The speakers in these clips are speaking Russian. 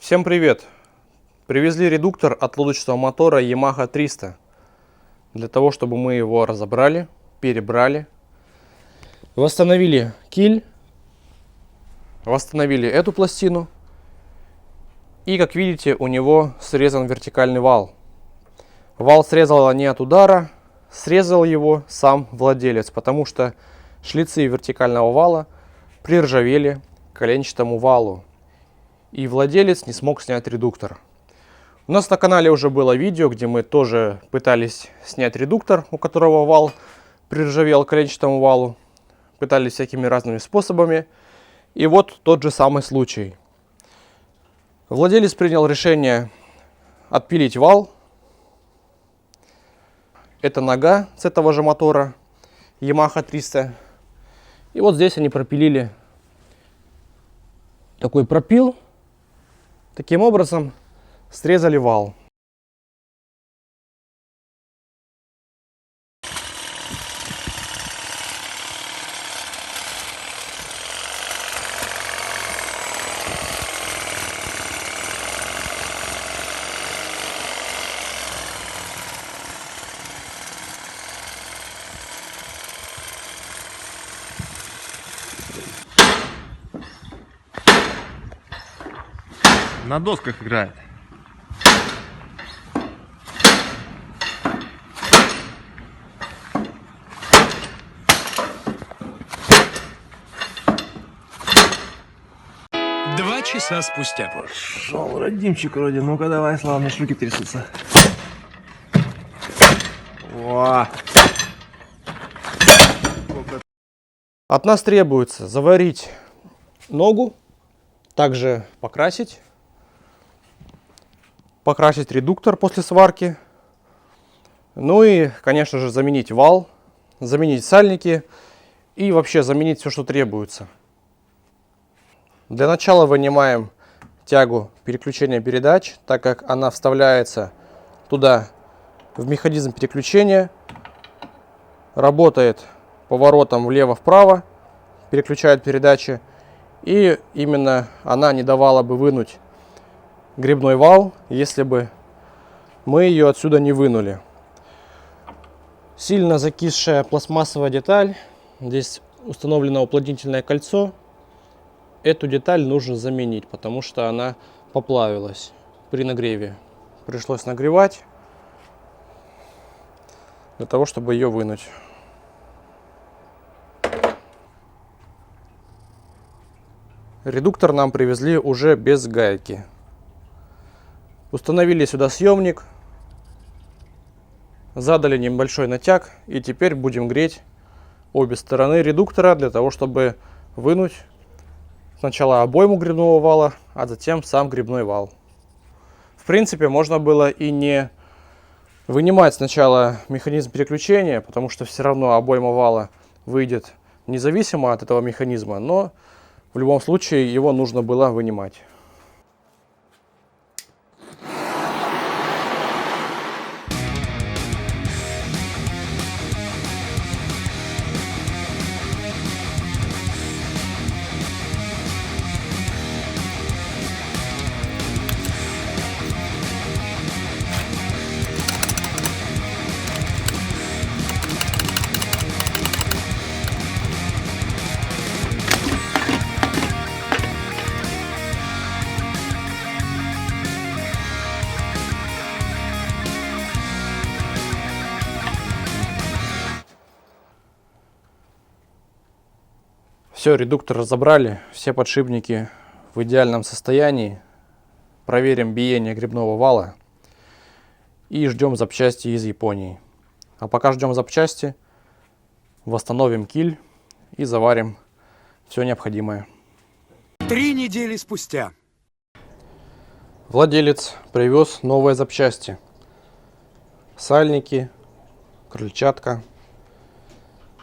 Всем привет! Привезли редуктор от лодочного мотора Yamaha 300 для того, чтобы мы его разобрали, перебрали, восстановили киль, восстановили эту пластину. И, как видите, у него срезан вертикальный вал. Вал срезал не от удара, срезал его сам владелец, потому что шлицы вертикального вала приржавели к коленчатому валу. И владелец не смог снять редуктор. У нас на канале уже было видео, где мы тоже пытались снять редуктор, у которого вал приржавел к коленчатому валу. Пытались всякими разными способами. И вот тот же самый случай. Владелец принял решение отпилить вал. Это нога с этого же мотора Yamaha 300. И вот здесь они пропилили такой пропил. Таким образом срезали вал. На досках играет. Два часа спустя. Пошел родимчик вроде. Ну-ка давай, славно, штуки трясутся. О! От нас требуется заварить ногу, также покрасить редуктор после сварки. Ну и, конечно же, заменить вал, заменить сальники и вообще заменить все, что требуется. Для начала вынимаем тягу переключения передач, так как она вставляется туда в механизм переключения, работает поворотом влево-вправо, переключает передачи, и именно она не давала бы вынуть грибной вал, если бы мы ее отсюда не вынули. Сильно закисшая пластмассовая деталь, здесь установлено уплотнительное кольцо. Эту деталь нужно заменить, потому что она поплавилась при нагреве. Пришлось нагревать для того, чтобы ее вынуть. Редуктор нам привезли уже без гайки. Установили сюда съемник, задали небольшой натяг, и теперь будем греть обе стороны редуктора для того, чтобы вынуть сначала обойму грибного вала, а затем сам грибной вал. В принципе, можно было и не вынимать сначала механизм переключения, потому что все равно обойма вала выйдет независимо от этого механизма, но в любом случае его нужно было вынимать. Все, редуктор разобрали, все подшипники в идеальном состоянии. Проверим биение грибного вала и ждем запчасти из Японии. А пока ждем запчасти, восстановим киль и заварим все необходимое. 3 недели спустя. Владелец привез новые запчасти. Сальники, крыльчатка.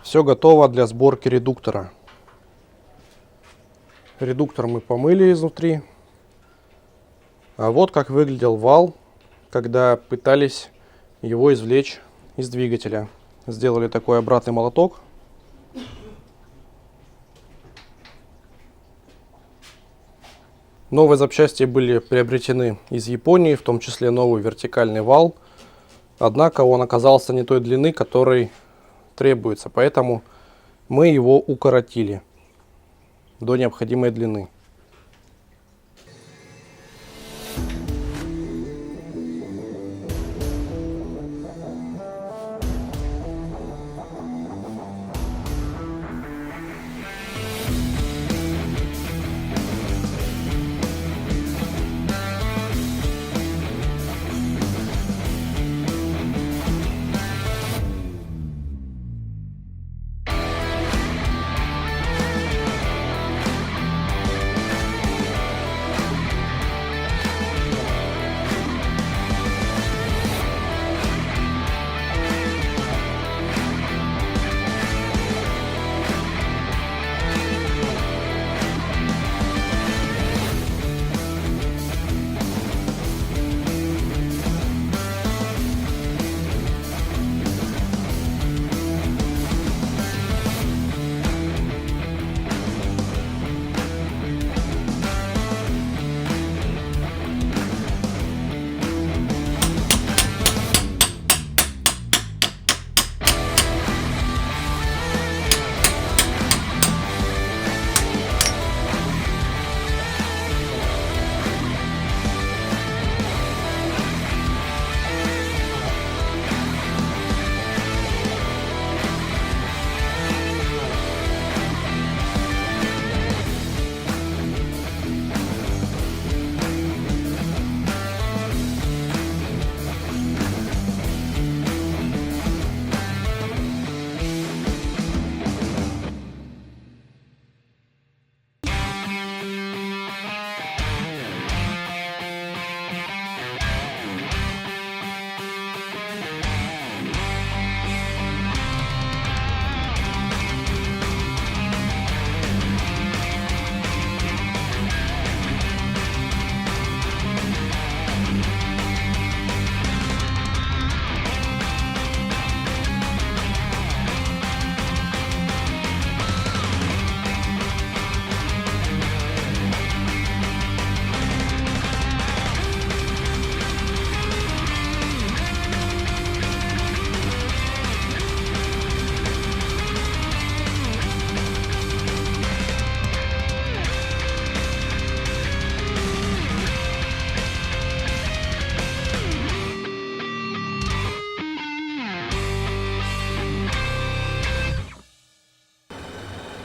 Все готово для сборки редуктора. Редуктор мы помыли изнутри. А вот как выглядел вал, когда пытались его извлечь из двигателя. Сделали такой обратный молоток. Новые запчасти были приобретены из Японии, в том числе новый вертикальный вал. Однако он оказался не той длины, которой требуется, поэтому мы его укоротили до необходимой длины.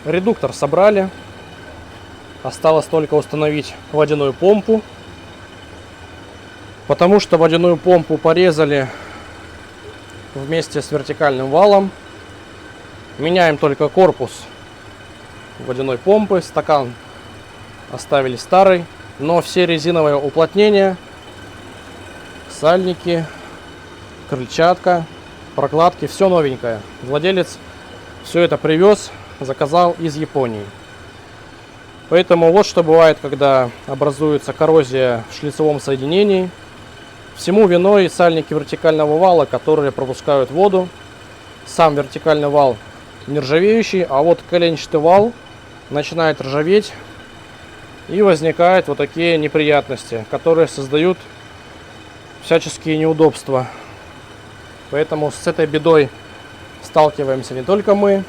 Редуктор собрали. Осталось только установить водяную помпу. Потому что водяную помпу порезали вместе с вертикальным валом. Меняем только корпус водяной помпы. Стакан оставили старый. Но все резиновые уплотнения, сальники, крыльчатка, прокладки, все новенькое. Владелец все это привез, заказал из Японии. Поэтому вот что бывает, когда образуется коррозия в шлицевом соединении. Всему виной сальники вертикального вала, которые пропускают воду. Сам вертикальный вал не ржавеющий, а вот коленчатый вал начинает ржаветь. И возникают вот такие неприятности, которые создают всяческие неудобства. Поэтому с этой бедой сталкиваемся не только мы.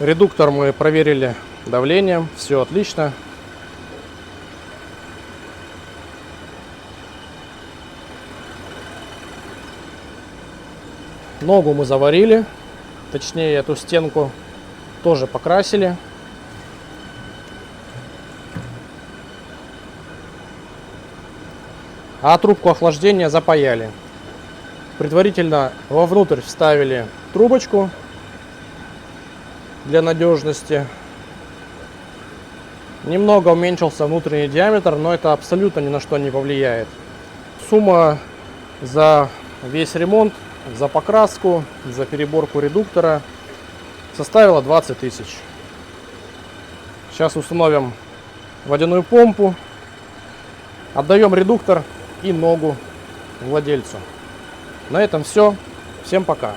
Редуктор мы проверили давлением, все отлично. Ногу мы заварили, точнее эту стенку тоже покрасили. А трубку охлаждения запаяли. Предварительно вовнутрь вставили трубочку для надежности. Немного уменьшился внутренний диаметр, но это абсолютно ни на что не повлияет. Сумма за весь ремонт, за покраску, за переборку редуктора составила 20 тысяч. Сейчас установим водяную помпу, отдаем редуктор и ногу владельцу. На этом все. Всем пока.